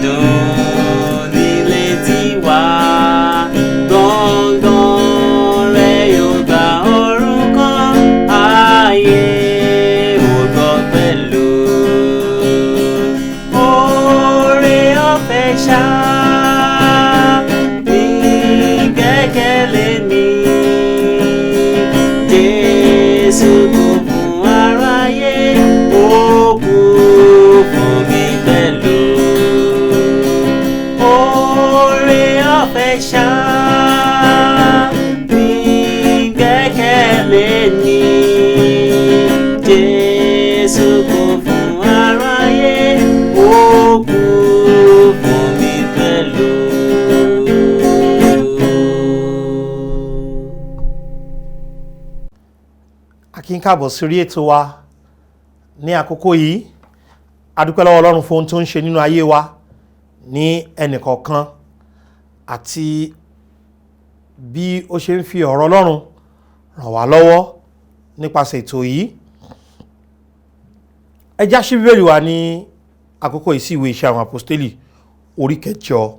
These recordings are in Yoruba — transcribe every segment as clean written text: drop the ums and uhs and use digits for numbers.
dùn nílé tiwa. Gbọ̀ngàn rẹ̀ yóò gba orúkọ ayé ògbọ́ pẹ̀lú. Oore ọ̀fẹ́ ṣá ní gbẹ́kẹ̀lé mi. Jésù kú fún aráyé, ó kú fún mi pẹ̀lú. Oore ọ̀fẹ́ ṣá ní gbẹ́kẹ̀lé mi. Jésù kú fún aráyé, ó kú fún mi pẹ̀lú. A kí n káàbọ̀ sórí ètò wa ní àkókò yìí. A dúpẹ́ lọ́wọ́ Ọlọ́run fún ohun tó ń ṣe nínú ayé wa ní ẹnìkọ̀ọ̀kan àti bí ó ṣe ń fi ọ̀rọ̀ Ọlọ́run ràn wá lọ́wọ́ nípasẹ̀ ètò yìí. Ẹ já sí Bíbélì wa ní àkókò yìí sí ìwé Iṣẹ́ àwọn Àpọ́stélì orí 8.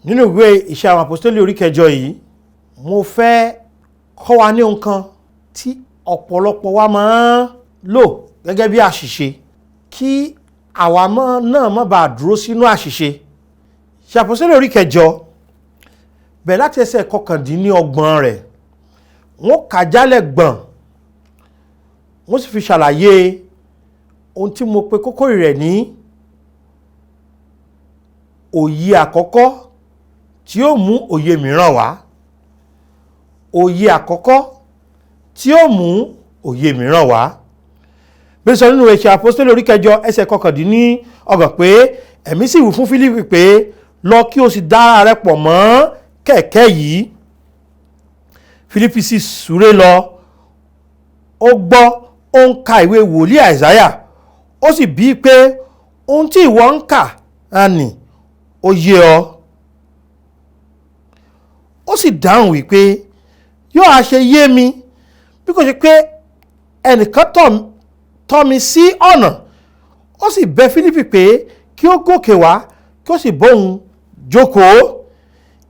Nínú ìwé Iṣẹ́ àwọn Àpọ́stélì orí 8 yìí, mo fẹ́ kọ́ wa ní ohun kan tí ọ̀pọ̀lọpọ̀ wa máa ń lò gẹ́gẹ́ bí àṣìṣe kí àwa náà má bàa dúró sínú àṣìṣe. Iṣẹ́ Àpọ́stélì orí 8 bẹ̀rẹ̀ láti ẹsẹ̀ 29 rẹ̀, wọ́n kà jálẹ̀ gbọ̀n, wọ́n sì fi ṣàlàyé ohun tí mo pe kókó rẹ̀ ní òye àkọ́kọ́ tí ó mú òye mìíràn wá. Òye àkọ́kọ́ tí ó mú òye mìíràn wá. Bí sọ nínú Iṣẹ́ Àpọ́stélì orí 8 ẹsẹ̀ 29 pé ẹ̀mí sì wí fún Fílípì pé lọ kí o sì dá ara rẹ pọ̀ mọ́ kẹ̀kẹ́ yìí. Fílípì sì súré lọ, ó gbọ́ ó ń ka ìwé wòlíì Àìsáyà, ó sì bí pé ohun tí ìwọ ń kà nì ó yé ọ. Ó sì dáhùn wípé yóò á ṣe yé mi bí kò ṣe pé ẹnìkan tọ́ mi sí ọ̀nà. Ó sì bẹ̀ Fílípì pé kí ó gòkè wá kí ó sì bóun jókòó.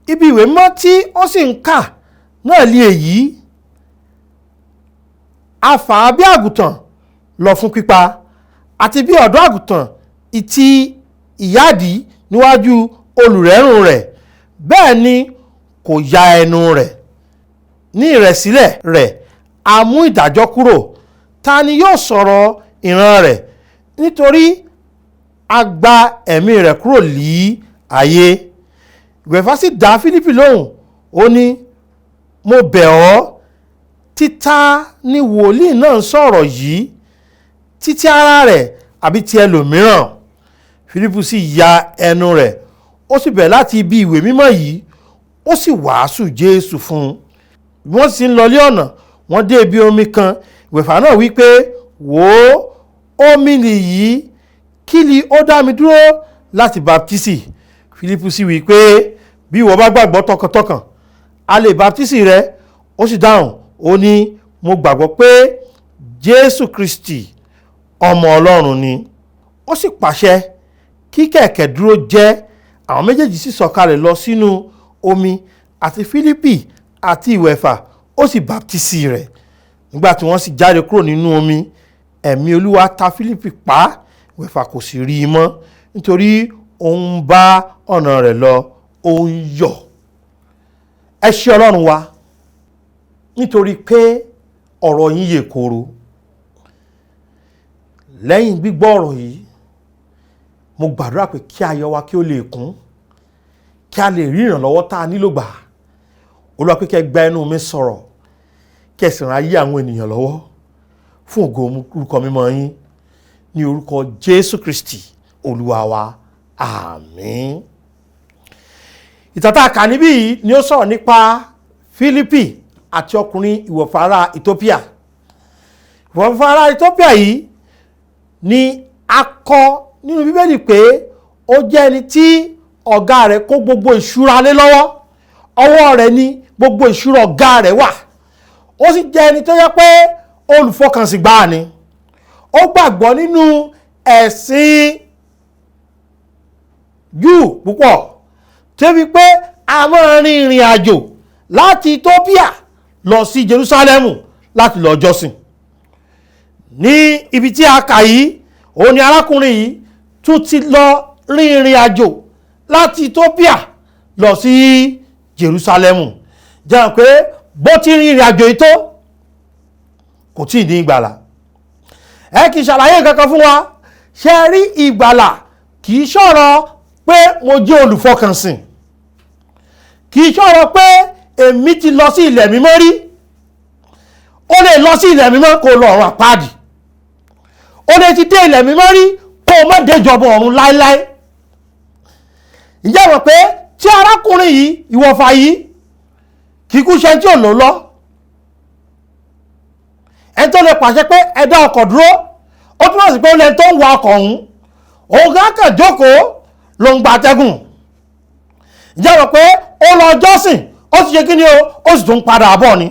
Ibi ìwé mọ́ tí ó sì ń kà náà lé èyí: a fà á bí àgùntàn lọ fún pípa, àti bí ọ̀dọ́ àgùntàn ìtì ìyáàdí níwájú olùrẹ́rùn rẹ̀, bẹ́ẹ̀ ni kò ya ẹnu rẹ̀. Ní ìrẹ̀sílẹ̀ rẹ̀ a mú ìdájọ́ kúrò. Ta ni yóò sọ̀rọ̀ ìran rẹ̀? Nítorí a gba ẹ̀mí rẹ̀ kúrò lí ayé. Ìgbẹ̀fà sì dá Fílípì lóhùn, ó ní, mo bẹ̀ ọ́, títa ni wòlíì náà ń sọ̀rọ̀ yìí, títí ara rẹ̀ àbí ti ẹlòmíràn? Fílípì sì ya ẹnu rẹ̀, ó sì bẹ̀rẹ̀ láti ibi ìwé mímọ́ yìí, ó sì wàásù Jésù fún un. Bí wọ́n sì ń lọlé ọ̀nà, wọ́n dé ibi omi kan. Ìgbẹ̀fà náà wí pé, wò ó, omi nìyí, kí ni ó dá mi dúró láti baptisi? Fílípì sì wí pé, bí ìwọ bá gbàgbọ́ tọkàntọkàn, a lè baptisi rẹ. Ó sì dáhùn, ó ní, mo gbàgbọ́ pé Jésù Kristi ọmọ Ọlọ́run ni. Ó sì pàṣẹ kí kẹ̀kẹ́ dúró jẹ́. Àwọn méjèèjì sì sọ̀kalẹ̀ lọ sínú omi, àti Fílípì àti ìwẹ̀fà, ó sì baptisi rẹ̀. Nígbà tí wọ́n sì jáde kúrò nínú omi, ẹ̀mí Olúwa ta Fílípì pa, ìwẹ̀fà kò sì rí i mọ́, nítorí ó ń bá ọ̀nà rẹ̀ lọ, ó ń yọ̀. Ẹ ṣé Ọlọ́run wa, nítorí pé ọ̀rọ̀ yín yè kooro. Lẹ́yìn gbígbọ́ ọ̀rọ̀ yìí, mo gbàdúrà pé kí ayọ̀ wa kí ó lè kún, kí a lè rí ìrànlọ́wọ́ tá a nílò gbà. Olúwa pé kí ẹ gba ẹnu mi sọ̀rọ̀, kí ẹ sì rán ayé àwọn ènìyàn lọ́wọ́ fún ògo orúkọ mímọ́ yín, ní orúkọ Jésù Kristi Olúwa wa, àmín. Ìtàn tá a kà níbí yìí ni ó sọ̀rọ̀ nípa Fílípì àti ọkùnrin ìwọ̀fà ará Ethiopia. Ìwọ̀fà ará Ethiopia yìí ni a kọ nínú Bíbélì pé ó jẹ́ ẹni tí ọ̀gá rẹ̀ kó gbogbo ìṣúra lé lọ́wọ́. Ọwọ́ rẹ̀ ni gbogbo ìṣúra ọ̀gá rẹ̀ wà. Ó sì jẹ́ ẹni tó yẹ pé olùfọkànsìn gbáà ni. Ó gbàgbọ́ nínú ẹ̀sìn jù púpọ̀ débi pé a máa rin ìrìn àjò láti Ethiopia lọ sí Jerusalem láti lọ jọ́sìn. Ní ibi tí a kà yìí òun ni arákùnrin yìí tún ti lọ rin ìrìn àjò láti Ethiopia lọ sí Jerusalem. Jẹ́ pé bó ti rin ìrìn àjò yìí tó kò tí ì ní ìgbàlà. Ẹ kì í ṣàlàyé kankan fún wa. Ṣé rí ìgbàlà kì í ṣọ̀rọ̀ pé mo jẹ́ olùfọkànsìn, kì í ṣọ̀rọ̀ pé èmi ti lọ sí ilẹ̀ mímọ́ rí. Ó lè lọ sí ilẹ̀ mímọ́ kó lọ ọ̀run àpáàdì, ó lè ti dé ilẹ̀ mímọ́ rí kó má déjọba ọ̀run láéláé. Ǹjẹ́ mọ̀ pé tí arákùnrin yìí ìwọ̀fà yìí kì í kú ṣe tí ò lò lọ, ẹni tó lè pàṣẹ pé ẹ dá ọkọ̀ dúró, ó túmọ̀ sí pé ó lẹ́ni tó ń wa ọkọ̀ ọ̀hún, òun gán kàn jókòó ló ń gba atẹ́gùn. Ǹjẹ́ mọ̀ pé ó lọ jọ́sìn, ó sì ṣe kí ni ó sì tún padà bọ̀ ni.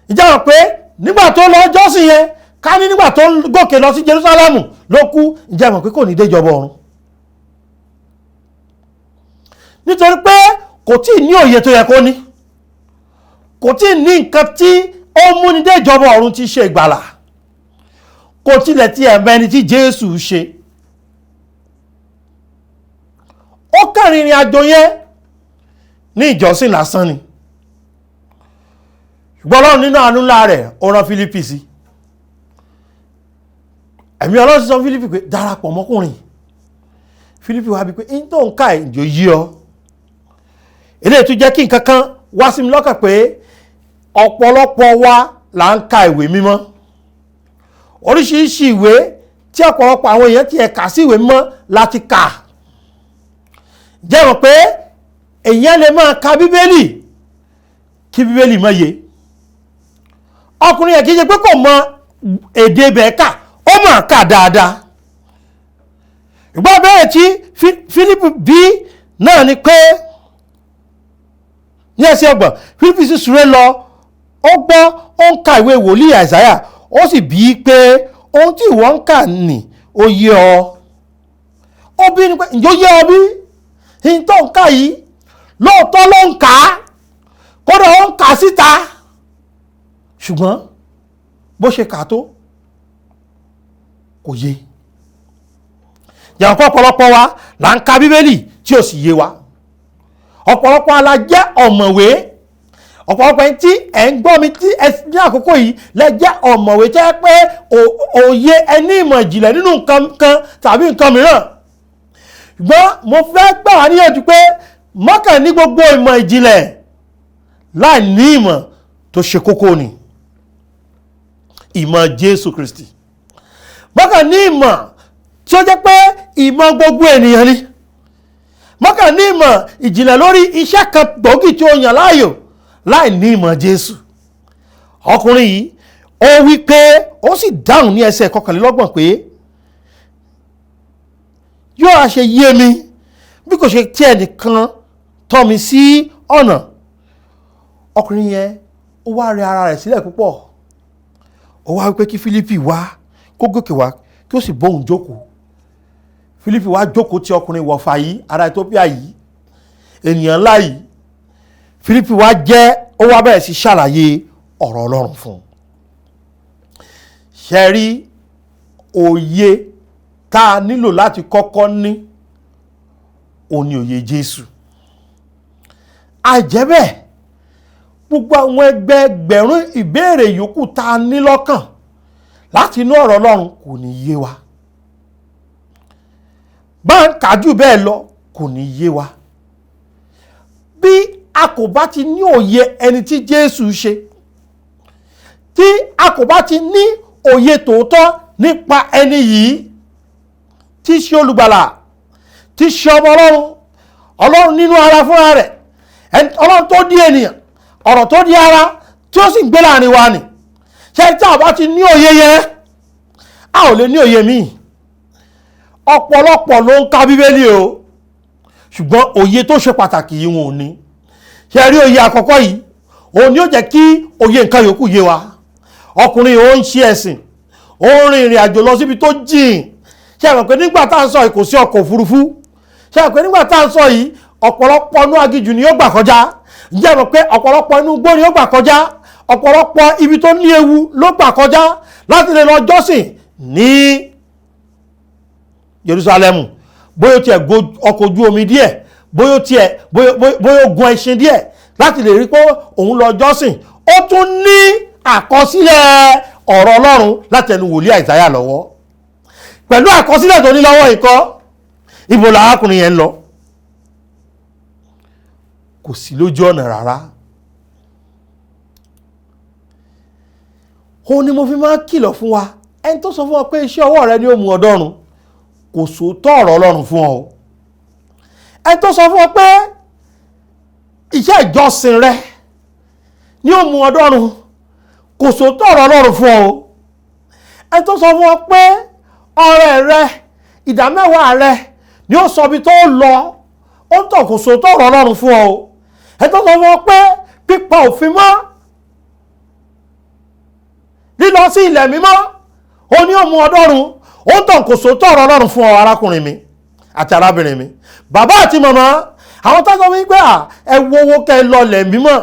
Ǹjẹ́ mọ̀ pé nígbà tó lọ jọ́sìn yẹn, ká ní nígbà tó gòkè lọ sí Jerusalem ló kú, ǹjẹ́ mọ̀ pé kò ní déjọba ọ̀run. Nítorí pé kò tí ì ní òye tó yẹ kó ní, kò tí ì ní nǹkan tí ó múni déjọba ọ̀run ti ṣe ìgbàlà, kò tilẹ̀ tí ẹ̀mẹ́ni tí Jésù ṣe. Ó kàn rìnrìn àjò yẹn ní ìjọsìn lásán ni. Ṣùgbọ́n Ọlọ́run nínú àánú ńlá rẹ̀ ó rán Fílípì sí. Ẹ̀mí Ọlọ́run sọ Fílípì pé darapọ̀ mọ́kùnrin. Fílípì wá bí pé in tó ń ká ìjò yí ọ. Eléyìí tún jẹ́ kí nǹkan kan wá sí mi lọ́kàn pé ọ̀pọ̀lọpọ̀ wa là ń ka ìwé mímọ́. Oríṣiríṣi ìwé tí ọ̀pọ̀lọpọ̀ àwọn èèyàn ti ẹ̀ka sí ìwé mímọ́ láti kà. Jẹ́ mọ̀ pé èèyàn lè máa ka Bíbélì kí Bíbélì má yé. Ọkùnrin yẹn kì í ṣe pé kò mọ èdè bẹ́ẹ̀ kà, ó máa kà dáadáa. Ìgbọ́n bẹ́ẹ̀ tí Fílípì bí náà ni pé ní ẹsẹ̀ ọgbọ̀n Fílípì sì súré lọ, ó gbọ́ ó ń ka ìwé wòlíì Àìsáyà, ó sì bí i pé ohun tí ìwọ ń kà ní ó yé ọ. Ó bí ni pé ǹjọ́ yé ọ bí? Ihun tó ń kà yìí lóòótọ́ ló ń kà á, kódà ó ń kà á síta, ṣùgbọ́n bó ṣe kà á tó kò yé. Yàrá ọ̀pọ̀lọpọ̀ wa là ń ka Bíbélì tí ò sì yé wa. Ọ̀pọ̀lọpọ̀ ala jẹ́ ọ̀mọ̀wé, ọ̀pọ̀lọpọ̀ ẹni tí ẹ̀ ń gbọ́ mi tí ẹ ní àkókò yìí lẹ jẹ́ ọ̀mọ̀wé tẹ́ pé òye ẹni ìmọ̀ ìjìnlẹ̀ nínú nǹkan kan tàbí nǹkan mìíràn. Ṣùgbọ́n mo fẹ́ gbà wá níyànjú pé mọ́kàn ní gbogbo ìmọ̀ ìjìnlẹ̀ láì ní ìmọ̀ tó ṣe kókó ni ìmọ̀ Jésù Kristi. Mọ́kàn ní ìmọ̀ tí ó jẹ́ pé ìmọ̀ gbogbo ènìyàn ni. Mọ́kàn ní ìmọ̀ ìjìnlẹ̀ lórí iṣẹ́ kan gbòógì tí ó yàn láàyò láì ní ìmọ̀ Jésù. Ọkùnrin yìí ó wí pé ó sì dáhùn ní ẹsẹ̀ 21 pé yóò á ṣe yé mi bí kò ṣe tí ẹnìkan tọ́ mi sí ọ̀nà. Ọkùnrin yẹn ó wá rẹ ara rẹ̀ sílẹ̀ púpọ̀. Ó wá wípé kí Fílípì wá kó gòkè wá kí ó sì bóun jókòó. Fílípì wá jókòó ti ọkùnrin wọ̀fà yìí, ará Ethiopia yìí, ènìyàn ńlá yìí. Fílípì wá ó wá bẹ̀rẹ̀ sí ṣàlàyé ọ̀rọ̀ Ọlọ́run fún un. Ṣé rí òye tá a nílò láti kọ́kọ́ ní òní òye Jésù. Àjẹ́bẹ̀ gbogbo àwọn ẹgbẹẹgbẹ̀rún ìbéèrè yòókù tá a ní lọ́kàn láti inú ọ̀rọ̀ Ọlọ́run kò ní yé wa. Bá ń kà jù bẹ́ẹ̀ lọ kò ní yé wa. Bí a kò bá ti ní òye ẹni tí Jésù ṣe, tí a kò bá ti ní òye tòótọ́ nípa ẹni yìí tí ṣe olùgbàlà, tí ṣe ọmọ Ọlọ́run nínú ara fúnra rẹ̀, Ọlọ́run tó di ènìyàn, ọ̀rọ̀ tó di ara tí ó sì ń gbé láàrin wa nì. Ṣé tí a bá ti ní òye yẹn, a ò lè ní òye míì. Ọ̀pọ̀lọpọ̀ ló ń ka Bíbélì o, ṣùgbọ́n òye tó ṣe pàtàkì yìí wọn ò ní. Ṣé rí òye àkọ́kọ́ yìí, òun ni ó jẹ́ kí òye nǹkan yòókù yé wa. Ọkùnrin ó ń ṣe ẹ̀sìn, ó ń rin ìrìn àjò lọ síbi tó jìn. Ṣé mọ̀ pé nígbà tá à ń sọ kò sí ọkọ̀ òfurufú? ṣe àpẹ nígbà tá à ń sọ yìí ọ̀pọ̀lọpọ̀ inú aginjù ni yóò gbà kọjá. Ǹjẹ́ mọ̀ pé ọ̀pọ̀lọpọ̀ inú igbó ni yóò gbà kọjá, ọ̀pọ̀lọpọ̀ ibi tó ní ewu ló gbà kọjá láti lè lọ jọ́sìn ní Jerusalem. Bóyá tiẹ̀ ọkọ̀ ojú omi díẹ̀, bóyá gun ẹṣin díẹ̀ láti lè rí pé òun lọ jọ́sìn. Ó tún ní àkọsílẹ̀ ọ̀rọ̀ Ọlọ́run láti ẹnu wòlíì Àìsáyà lọ́wọ́. Pẹ̀lú àkọsílẹ̀ tó ní lọ́wọ́ ìkọ́, ibo làákùnrin yẹn lọ? Kò sí lójú ọ̀nà rárá. Òun ni mo fi máa ń kìlọ̀ fún wa, ẹni tó sọ fún ọ pé iṣẹ́ ọwọ́ rẹ ni ó mú ọ dọ́run, kò sòótọ́ ọ̀rọ̀ Ọlọ́run fún ọ. Ẹni tó sọ fún ọ pé iṣẹ́ ìjọsìn rẹ ni ó mú ọ dọ́run, kò sòótọ́ ọ̀rọ̀ Ọlọ́run fún ọ. Ẹni tó sọ fún ọ pé ọrẹ rẹ, ìdámẹ́wàá rẹ ni ó sọ bí tó lọ, ó ń tọ̀ kò sòótọ́ ọ̀rọ̀ Ọlọ́run fún ọ. Ẹni tó sọ fún ọ pé pípa òfin mọ́, lílọ sí ilẹ̀ mímọ́, ó ní ó mú ọ dọ́run, ó ń tọ̀ kò sòótọ́ ọ̀rọ̀ Ọlọ́run fún ọ, arákùnrin mi àti arábìnrin mi, bàbá àti màmá. Àwọn tó sọ wípé ẹ wo owó kẹ́ lọ ilẹ̀ mímọ́,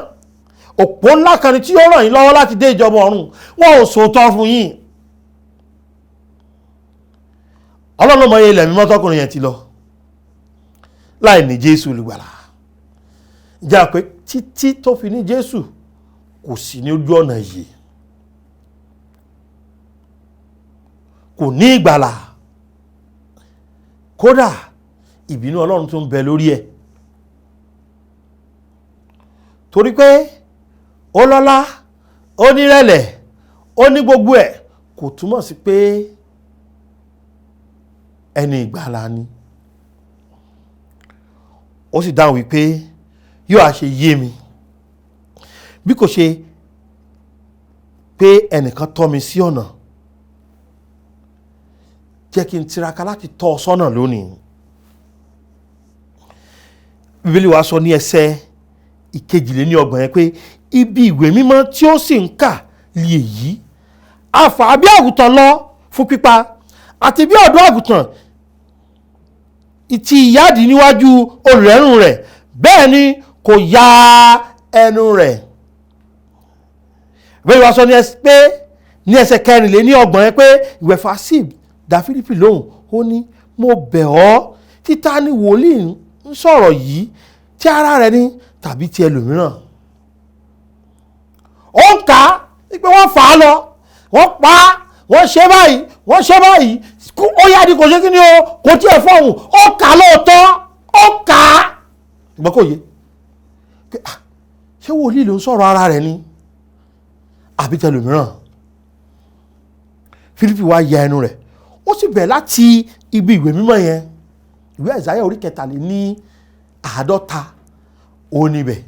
òpó ńlá kan ni tí ó ràn yín lọ́wọ́ láti dé ìjọba ọ̀run, wọn ò sòótọ́ fún yín. Ọlọ́run mọ iye ilẹ̀ mímọ́ tọkùnrin yẹn ti lọ láì ní Jésù olùgbàlà. Ǹjẹ́ pé títí tó fi ní Jésù kò sí ní ojú ọ̀nà yìí, kò ní ìgbàlà, kódà ìbínú Ọlọ́run tó ń bẹ lórí ẹ̀. Torí pé ó lọ́lá, ó nírẹ̀lẹ̀, ó ní gbogbo ẹ̀, kò túmọ̀ sí pé ẹni ìgbàlà ni. Ó sì dáhùn wípé yóò á ṣe yé mi bí kò ṣe pé ẹnìkan tọ́ mi sí ọ̀nà. Jẹ́ kí n tiraka láti tọ́ ọ sọ́nà lónìí. Bíbélì wa sọ ní ẹsẹ̀ 22 yẹn pé ibi ìwé mímọ́ tí ó sì ń kà lé èyí, a fà bí àgùntàn lọ fún pípa, àti bí ọ̀dọ́ àgùntàn ti ìyáàdí níwájú olùrẹ́rùn rẹ̀, bẹ́ẹ̀ ni kò ya ẹnu rẹ̀. Bíbélì wa sọ ní ẹsẹ̀ 24 yẹn pé ìwẹ̀fà sí dá Fílípì lóhùn, ó ní mo bẹ̀ ọ́, títa ni wòlíì ń sọ̀rọ̀ yìí, tí ara rẹ̀ ni tàbí ti ẹlòmíràn? Ó ń kà á pé wọ́n fà á lọ, wọ́n pa á, wọ́n ṣe báyìí, ó yá di kò ṣe kí ni o, kò tí ẹ̀ fọ́hùn, ó kà á lóòótọ́, ó kà á. Ìgbọ́n kò yé ṣé wòlíì ló ń sọ̀rọ̀ ara rẹ̀ ni àbí ti ẹlòmíràn? Fílípì wá ya ẹnu rẹ̀, ó sì bẹ̀ láti ibi ìwé mímọ́ yẹn, ìwé Àìsáyà orí 53 ó níbẹ̀,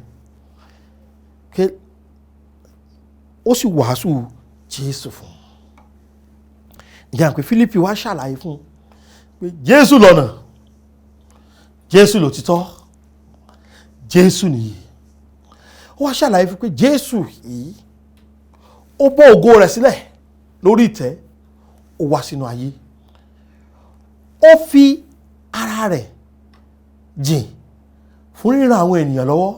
ó sì wàásù Jésù fún. Ìyá pé Fílípì wá ṣàlàyé fún pé Jésù lọ́nà, Jésù lòtítọ́, Jésù nìyí. Ó wá ṣàlàyé fún pé Jésù yìí ó bọ́ ògo rẹ̀ sílẹ̀ lórí ìtẹ́, ó wá sínú ayé, ó fi ara rẹ̀ jìn fún ríran àwọn ènìyàn lọ́wọ́.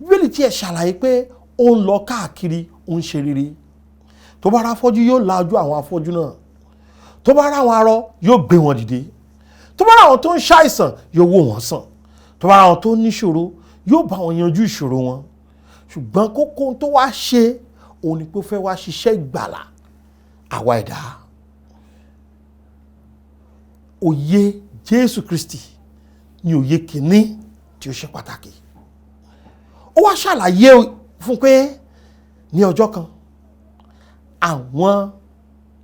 Bíbélì tí ẹ ṣàlàyé pé ó ń lọ káàkiri, ó ń ṣe rere. Tó bá rá afọ́jú yóò la ojú àwọn afọ́jú náà, tó bá rá àwọn arọ yóò gbé wọn dìde, tó bá rá àwọn tó ń ṣàìsàn yóò wò wọ́n sàn, tó bá rá àwọn tó níṣòro yóò bá wọn yanjú ìṣòro wọn. Ṣùgbọ́n kókó tó wá ṣe òun ni pé ó fẹ́ wá ṣiṣẹ́ ìgbàlà àwa ẹ̀dá. Òye Jésù Kristi ni òye kìíní tí ó ṣe pàtàkì. Ó wá ṣàlàyé fún pé ní ọjọ́ kan àwọn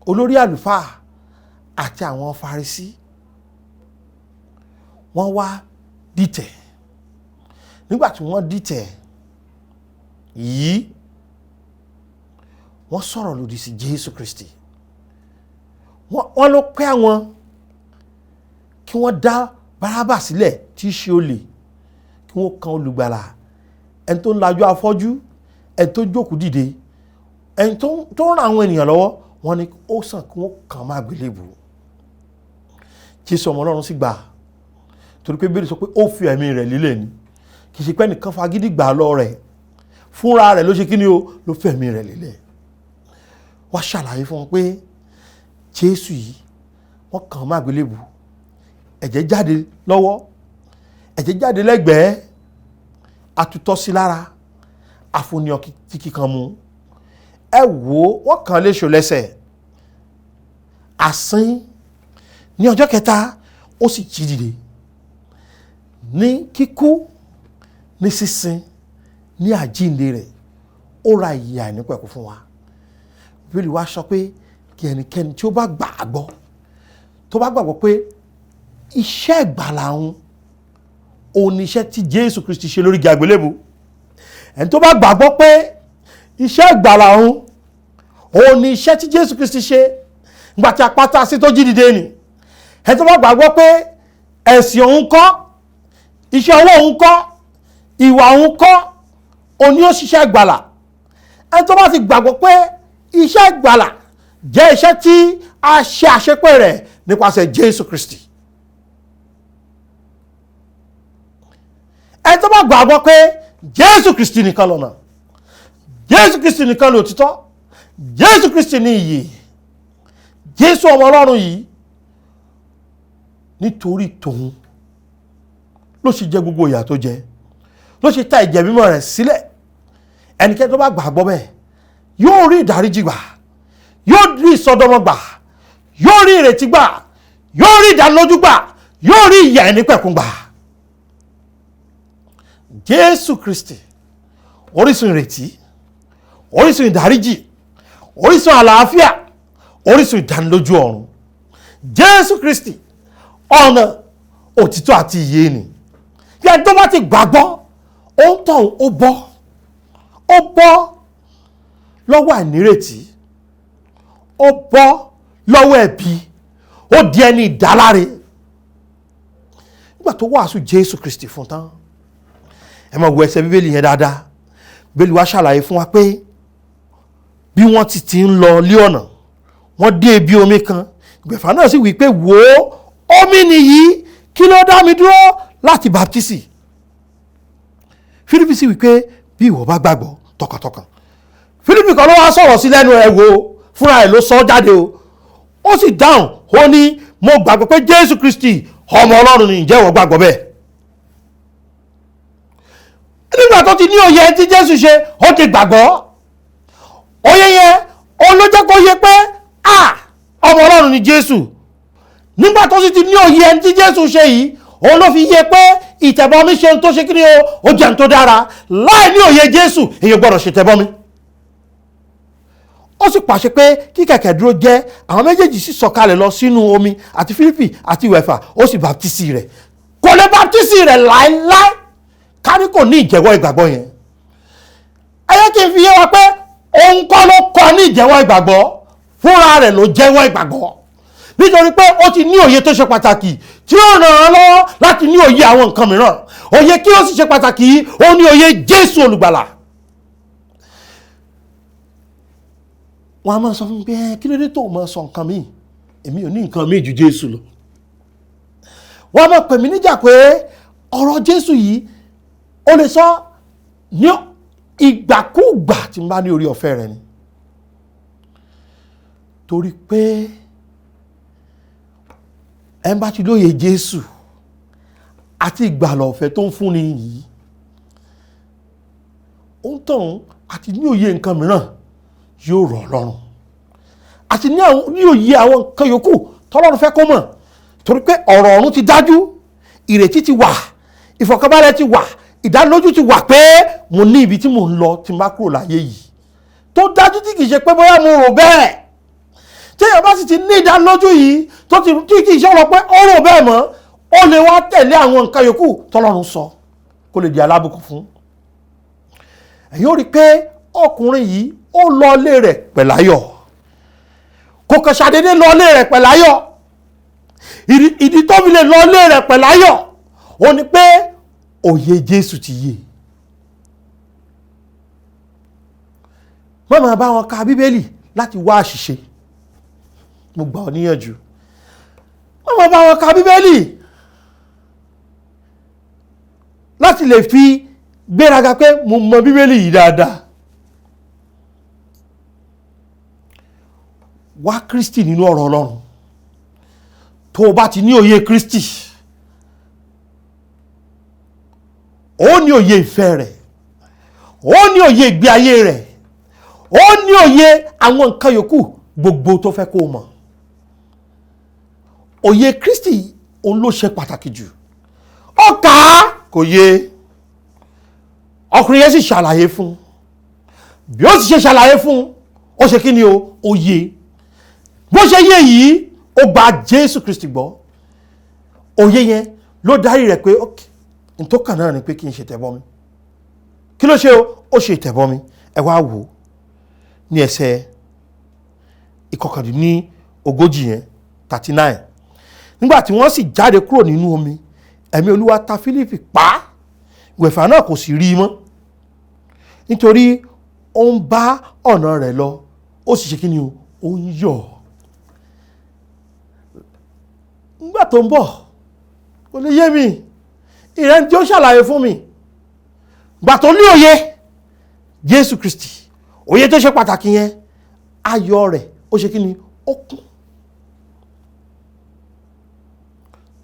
olórí àlùfáà àti àwọn Farisí wọ́n wá dìtẹ̀. Nígbà tí wọ́n dìtẹ̀ yìí, wọ́n sọ̀rọ̀ lòdì sí Jésù Kristi. Wọ́n ló pẹ́ àwọn kí wọ́n dá Bárábà sílẹ̀ tí í ṣe olè, kí wọ́n kan olùgbàlà, ẹni tó ń lajú afọ́jú, ẹni tó jókòó dìde, ẹni tó ń ran àwọn ènìyàn lọ́wọ́. Wọ́n ní ó sàn kí wọ́n kàn má gbélébùú. Jésù ọmọ Ọlọ́run sì gbà torí pé Bíbélì sọ pé ó fi ẹ̀mí rẹ̀ lélẹ̀ ni, kì í ṣe pé nìkan fagídí gbà lọ rẹ̀, fúnra rẹ̀ ló ṣe kí ni o, ló fi ẹ̀mí rẹ̀ lélẹ̀. Wá ṣàlàyé fún wọn pé Jésù yìí wọ́n kàn án má gbélébùú, ẹ̀jẹ̀ jáde lọ́wọ́, ẹ̀jẹ̀ jáde lẹ́gbẹ̀ẹ́, àtútọ́ sí lára, àfòníyàn tí kíkan mu. Ẹ wò wọ́n kàn án léṣo lẹ́sẹ̀, àsín ní ọjọ́ kẹta ó sì jí dìde. Ní kíkú, ní sísin, ní àjíǹde rẹ̀, ó ra ìyè àìnípẹ̀kun fún wa. Bíbélì wa sọ pé kí ẹnikẹ́ni tí ó bá gbàgbọ́, tó bá gbàgbọ́ pé iṣẹ́ ìgbàlà òun ni iṣẹ́ tí Jésù Kristi ṣe lórí igi àgbélébùú, ẹni tó bá gbàgbọ́ pé iṣẹ́ ìgbàlà òun ni iṣẹ́ tí Jésù Kristi ṣe nígbà tí a pa tá sí tó jí dìde ni, ẹni tó bá gbàgbọ́ pé ẹ̀sìn òun kọ́, iṣẹ́ ọwọ́ òun kọ́, ìwà òun kọ́, òun ni ó ṣiṣẹ́ ìgbàlà. Ẹni tó bá ti gbàgbọ́ pé iṣẹ́ ìgbàlà jẹ́ iṣẹ́ tí a ṣe àṣepé rẹ̀ nípasẹ̀ Jésù Kristi. Ẹni tó bá gbàgbọ́ pé Jésù Kristi nìkan lọ́nà, Jésù Kristi nìkan ni òtítọ́, Jésù Kristi ni ìyè, Jésù ọmọ Ọlọ́run yìí nítorí tòun ló ṣe jẹ gbogbo ìyà tó jẹ, ló ṣe ta ìjẹ mímọ́ rẹ̀ sílẹ̀. Ẹnikẹ́ni tó bá gbàgbọ́ bẹ́ẹ̀ yóò rí ìdáríjì gbà, yóò rí ìsọdọmọ gbà, yóò rí ìrètí gbà, yóò rí ìdánilójú gbà, yóò rí ìyè àìnípẹ̀kun gbà. Jésù Kristi, orísun ìrètí, orísun ìdáríjì, orísun àlàáfíà, orísun ìdánilójú ọ̀run. Jésù Kristi, ọ̀nà, òtítọ́ àti ìyè ni. Bí ẹni tó bá ti gbàgbọ́, ó ń tàn ó bọ́ lọ́wọ́ àìnírètí, ó bọ́ lọ́wọ́ ẹ̀bi, ó di ẹni ìdáláre. Nígbà tó wàásù Jésù Kristi fún tán, ẹ máa wo ẹsẹ̀ Bíbélì yẹn dáadáa. Bíbélì wa ṣàlàyé fún wa pé bí wọ́n ti ń lọ lé ọ̀nà, wọ́n dé ibi omi kan. Ìgbẹ̀fà náà sì wí pé wò ó, omi nìyí, kí ló dá mi dúró láti baptisi? Fílípì sì wí pé bí ìwọ bá gbàgbọ́ tọkàntọkàn. Fílípì kan ló wá sọ̀rọ̀ sí lẹ́nu, ẹ wò, fúnra ẹ̀ ló sọ jáde o. Ó sì dáhùn, ó ní mo gbàgbọ́ pé Jésù Kristi ọmọ Ọlọ́run ni, ǹjẹ́ ìwọ gbàgbọ́ bẹ́ẹ̀? Nígbà tó ti ní òye tí Jésù ṣe, ó ti gbàgbọ́. Òye yẹn òun ló jẹ́ kó yé pé ọmọ Ọlọ́run ni Jésù. Nígbà tó sì ti ní òye tí Jésù ṣe yìí, òun ló fi yé pé ìtẹ̀bọmi ṣe ń tó ṣe kí ni ó jẹ́ ń tó dára. Láì ní òye Jésù, èyí gbọ́dọ̀ ṣe tẹ̀bọmi. Ó sì pàṣẹ pé kí kẹ̀kẹ́ dúró jẹ́, àwọn méjèèjì sì sọ̀kalẹ̀ lọ sínú omi, àti Fílípì àti ìwẹ̀fà, ó sì baptisi rẹ̀. Kò lè baptisi rẹ̀ láéláé kárí kò ní ìjẹ́wọ́ ìgbàgbọ́ yẹn. Ẹ yẹ kí n fi yé wa pé òun kọ́ ló kọ́ ní ìjẹ́wọ́ ìgbàgbọ́, fúnra rẹ̀ ló jẹ́wọ́ ìgbàgbọ́. Nítorí pé ó ti ní òye tó ṣe pàtàkì tí ó ràn án lọ́wọ́ láti ní òye àwọn nǹkan mìíràn. Òye kí ó sì ṣe pàtàkì yìí, ó ní òye Jésù olùgbàlà. Wọ́n á máa sọ fún mi pé kí ló dé tó máa sọ nǹkan míì? Èmi ò ní nǹkan míì ju Jésù lọ. Wọ́n á máa pè mí níjà pé ọ̀rọ̀ Jésù yìí ó lè sọ ní ìgbàkúùgbà tí n bá ní orí ọ̀fẹ́ rẹ̀ ni. Torí pé ẹ bá ti lóye Jésù àti ìgbàlà ọ̀fẹ́ tó ń fúnni yìí, ó ń tàn àti ní òye nǹkan mìíràn yóò rọ̀ lọ́rùn, àti ní òye àwọn nǹkan yòókù tọ́lọ́run fẹ́ kó mọ̀. Torí pé ọ̀rọ̀ ọ̀run ti dájú, ìrètí ti wà, ìfọ̀kànbalẹ̀ ti wà, ìdánilójú ti wà pé mo ní ibi tí mo ń lọ tí n bá kúrò láyé yìí. Tó dájú tí kìí ṣe pé bóyá mo rò bẹ́ẹ̀. Tí èèyàn bá sì ti ní ìdánilójú yìí tó ti kìí ṣe ọ̀rọ̀ pé ó rò bẹ́ẹ̀ mọ́, ó lè wá tẹ̀lé àwọn nǹkan yòókù tọ́lọ́run sọ kó lè di alábùkún fún. Ẹ̀yin ó rí i pé ọkùnrin yìí ó lọ ilé rẹ̀ pẹ̀láyọ̀, kò kàn ṣàdédé lọ ilé rẹ̀ pẹ̀láyọ̀. Ìdí tó fi lè lọ ilé rẹ̀ pẹ̀láyọ̀ ó ní pé òye Jésù ti yé. Má máa bá wọn ka Bíbélì láti wá àṣìṣe, mo gbà ọ́ níyànjú. Má máa bá wọn ka Bíbélì láti lè fi gbéraga pé mo mọ bíbélì yìí dáadáa. Wá Kristi nínú ọ̀rọ̀ Ọlọ́run. Tó o bá ti ní òye Kristi, ó ní òye ìfẹ́ rẹ̀, ó ní òye ìgbé ayé rẹ̀, ó ní òye àwọn nǹkan yòókù gbogbo tó fẹ́ kó o mọ̀. Òye Kristi òun ló ṣe pàtàkì jù. Ó kà á kò yé, ọkùnrin yẹn sì ṣàlàyé fún. Bí ó sì ṣe ṣàlàyé fún, ó ṣe kí ni o? Ó yé. Bó ṣe yé yìí, ó gba Jésù Kristi gbọ́. Òye yẹn ló darí rẹ̀ pé n tó kàn náà ni pé kí n ṣe ìtẹ̀bọmi. Kí ló ṣe o? Ó ṣe ìtẹ̀bọmi. Ẹ wá wò ní ẹsẹ̀ ìkọkàndínlógójì yẹn 39. Nígbà tí wọ́n sì jáde kúrò nínú omi, ẹ̀mí Olúwa ta Fílípì pa. Ìwẹ̀fà náà kò sì rí i mọ́, nítorí ó ń bá ọ̀nà rẹ̀ lọ. Ó sì ṣe kí ni o? Ó ń yọ̀. Nígbà tó ń bọ̀, kò lè yé mi, ìrẹ́ni tí ó ṣàlàyé fún mi. Gbà tó ní òye Jésù Kristi, òye tó ṣe pàtàkì yẹn, ayọ̀ rẹ̀ ó ṣe kí ni? Ó kún.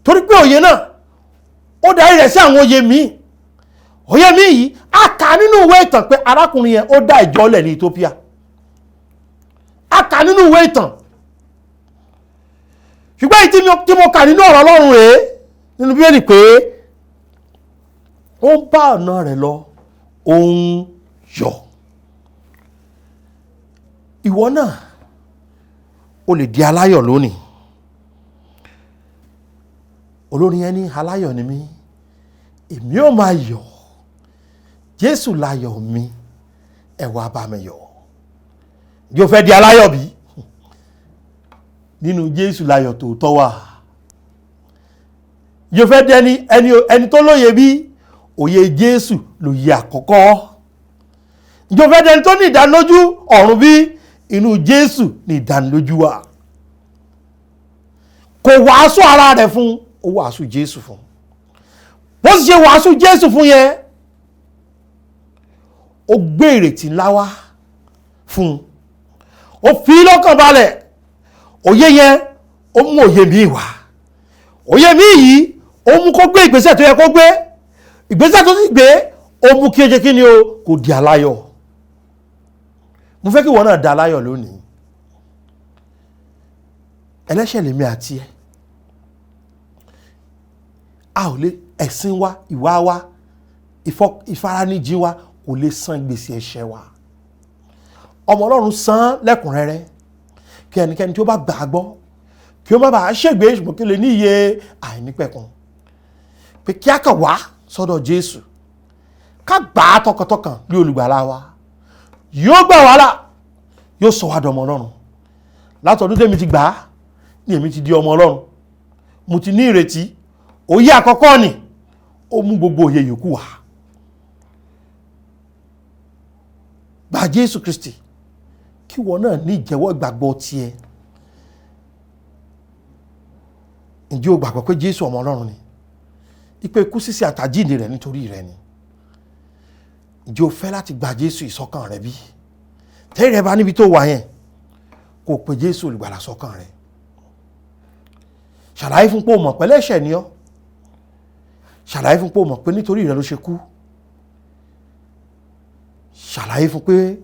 Torí pé òye náà ó darí rẹ̀ sí àwọn òye míì. Òye míì yìí a kà nínú ìwé ìtàn pé arákùnrin yẹn ó dá ìjọ lẹ̀ ní Ethiopia. A kà nínú ìwé ìtàn. Ṣùgbọ́n èyí tí mo kà nínú ọ̀rọ̀ Ọlọ́run rèé nínú Bíbélì pé ó ń bá ọ̀nà rẹ̀ lọ, ó ń yọ̀. Ìwọ náà o lè di aláyọ̀ lónìí. Olórin yẹn ní aláyọ̀ ni mí, èmi ó máa yọ̀, Jésù láyọ̀ mi, ẹ wá bá mi yọ̀. Yóò fẹ́ di aláyọ̀ bí? Nínú Jésù láyọ̀ tòótọ́ wà. Yóò fẹ́ di ẹni tó lóye bí? Òye Jésù lóye àkọ́kọ́. Yóò fẹ́ di ẹni tó ní ìdánilójú ọ̀run bí? Inú Jésù ní ìdánilójú wà. Kò wàásù ara rẹ̀ fún, ó wàásù Jésù fún. Bó sì ṣe wàásù Jésù fún yẹn, ó gbé ìrètí ńlá wá fún. Ó fi lọ́kàn balẹ̀. Òye yẹn ó mú òye míì wá. Òye míì yìí ó mú kó gbé ìgbésẹ̀ tó yẹ kó gbé. Ìgbésẹ̀ tó sì gbé ó mú kí ó jẹ́ kí ni o? Kò di aláyọ̀. Mo fẹ́ kí ìwọ náà di aláyọ̀ lónìí. Ẹlẹ́ṣẹ̀ lèmi àti ẹ. A ò lè, ẹ̀sìn wa, ìwà wa, ìfaranijì wa kò lè san gbèsè ẹ̀ṣẹ̀ wa. Ọmọ Ọlọ́run san lẹ́kùnrẹ́rẹ́ kí ẹnikẹ́ni tí ó bá gbàgbọ́ kí ó má bàa ṣègbé, ṣùgbọ́n kí ó lè ní iye àìnípẹ̀kun. Pé kí a kàn wá sọ́dọ̀ Jésù, ká gbà á tọkàntọkàn ní olùgbàlà wa. Yóò gbà wá là, yóò sọ wá dọmọ Ọlọ́run. Látọdún tèmi ti gbà á ní èmi ti di ọmọ Ọlọ́run. Mo ti ní ìrètí. Òye àkọ́kọ́ ni ó mú gbogbo òye yòókù wá. Gba Jésù Kristi kí wọ́n náà ní ìjẹ́wọ́ ìgbàgbọ́ tiẹ̀. Ǹjẹ́ o gbàgbọ́ pé Jésù ọmọ Ọlọ́run ni? Ìpè ikú sísí àtàjíǹde rẹ̀ nítorí rẹ̀ ni. Ǹjẹ́ o fẹ́ láti gba Jésù ìsọ́kàn rẹ bí? Tẹ́rì rẹ bá níbi tó wà yẹn, kó pe Jésù olùgbàlà sọ́kàn rẹ. Ṣàlàyé fún pé o mọ̀ pé ẹlẹ́ṣẹ̀ ni ọ́. Ṣàlàyé fún pé o mọ̀ pé nítorí rẹ ló ṣe kú. Ṣàlàyé fún pé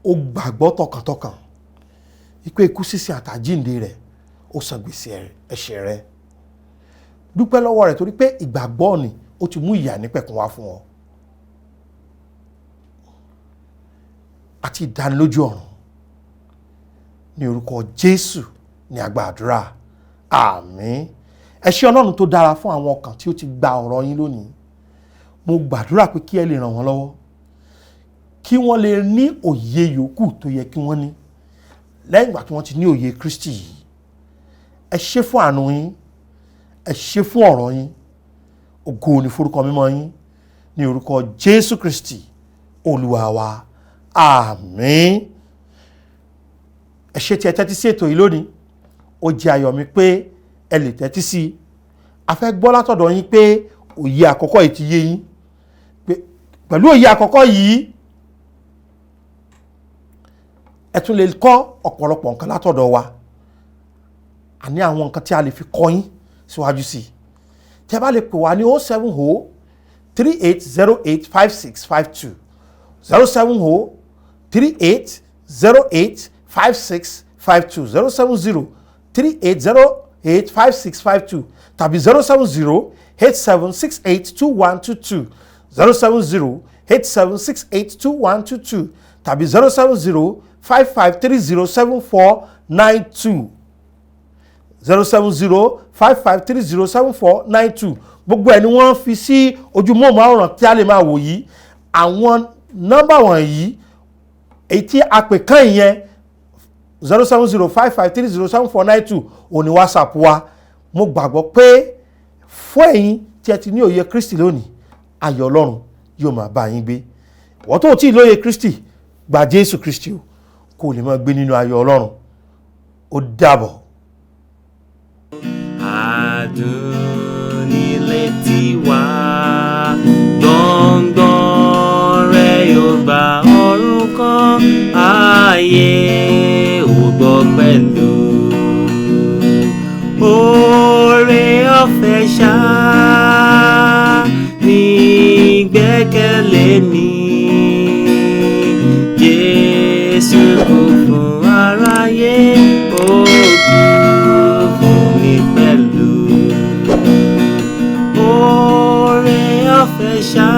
o gbàgbọ́ tọkàntọkàn ìpè ikú sísí àtàjíǹde rẹ̀ ó san gbèsè ẹ̀ṣẹ̀ rẹ̀. Dúpẹ́ lọ́wọ́ rẹ̀ torí pé ìgbàgbọ́ ni ó ti mú ìyà nípẹ̀kun wá fún ọ. Àti ìdánilójú ọ̀run ní orúkọ Jésù ní a gba àdúrà. Àmín. Ẹ ṣé Ọlọ́run tó dára fún àwọn ọkàn tí ó ti gba ọ̀rọ̀ yín lónìí. Mo gbàdúrà pé kí ẹ lè ràn wọ́n lọ́wọ́, kí wọ́n lè ní òye yòókù tó yẹ kí wọ́n ní lẹ́yìn ìgbà tí wọ́n ti ní òye Kristi yìí. Ẹ ṣé fún àánú yín, ẹ ṣé fún ọ̀rọ̀ yín. Ògo ni forúkọ mímọ́ yín ní orúkọ Jésù Kristi Olúwa wa. Àmín. Ẹ ṣé tí ẹ tẹ́tí sí ètò yìí lónìí. Ó jẹ́ ayọ̀ mi pé ẹ lè tẹ́tí sí. A fẹ́ gbọ́ látọ̀dọ̀ yín pé òye àkọ́kọ́ yìí ti yé yín pé pẹ̀lú òye àkọ́kọ́ yìí ẹ tún lè kọ́ ọ̀pọ̀lọpọ̀ nǹkan látọ̀dọ̀ wa. A ní àwọn nǹkan tí a lè fi kọ́ yín síwájú sí i. Tẹ́ bá lè pè wá ní 070 3808 5652 070 3808 5652 070 3808 5652 tàbí 070 87682122 070 87682122 tàbí 070 55307492 070 55307492 gbogbo ẹni wọ́n fi sí ojúmọ́ àwòrán tí a lè máa wò yìí. Àwọn nọ́mbà wọ̀nyí èyí tí a pè kàn yẹn 070 55307492 òní WhatsApp wa. Mo gbàgbọ́ pé fún ẹ̀yin tí ẹ ti ní òye Kristi lónìí, ayọ̀ Ọlọ́run yóò máa bá yín gbé. Ìwọ tó ti lóye Kristi, gba Jésù Kristi o kó lè máa gbé nínú ayọ̀ Ọlọ́run. Ó dàbọ̀. Adùn nílé tiwa, gbọ̀ngbọ̀n rẹ̀ yóò gba ọ̀run kan, ayé ò gbọ́ pẹ̀lú. Oore ọ̀fẹ́ ṣá ní gbẹ́kẹ̀lé mi, Jésù kú fún aráyé, ó kú fún mi pẹ̀lú. Oore ọ̀fẹ́ ṣá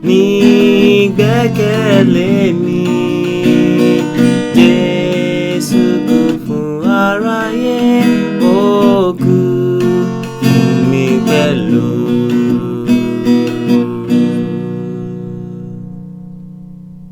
ní gbẹ́kẹ̀lé mi.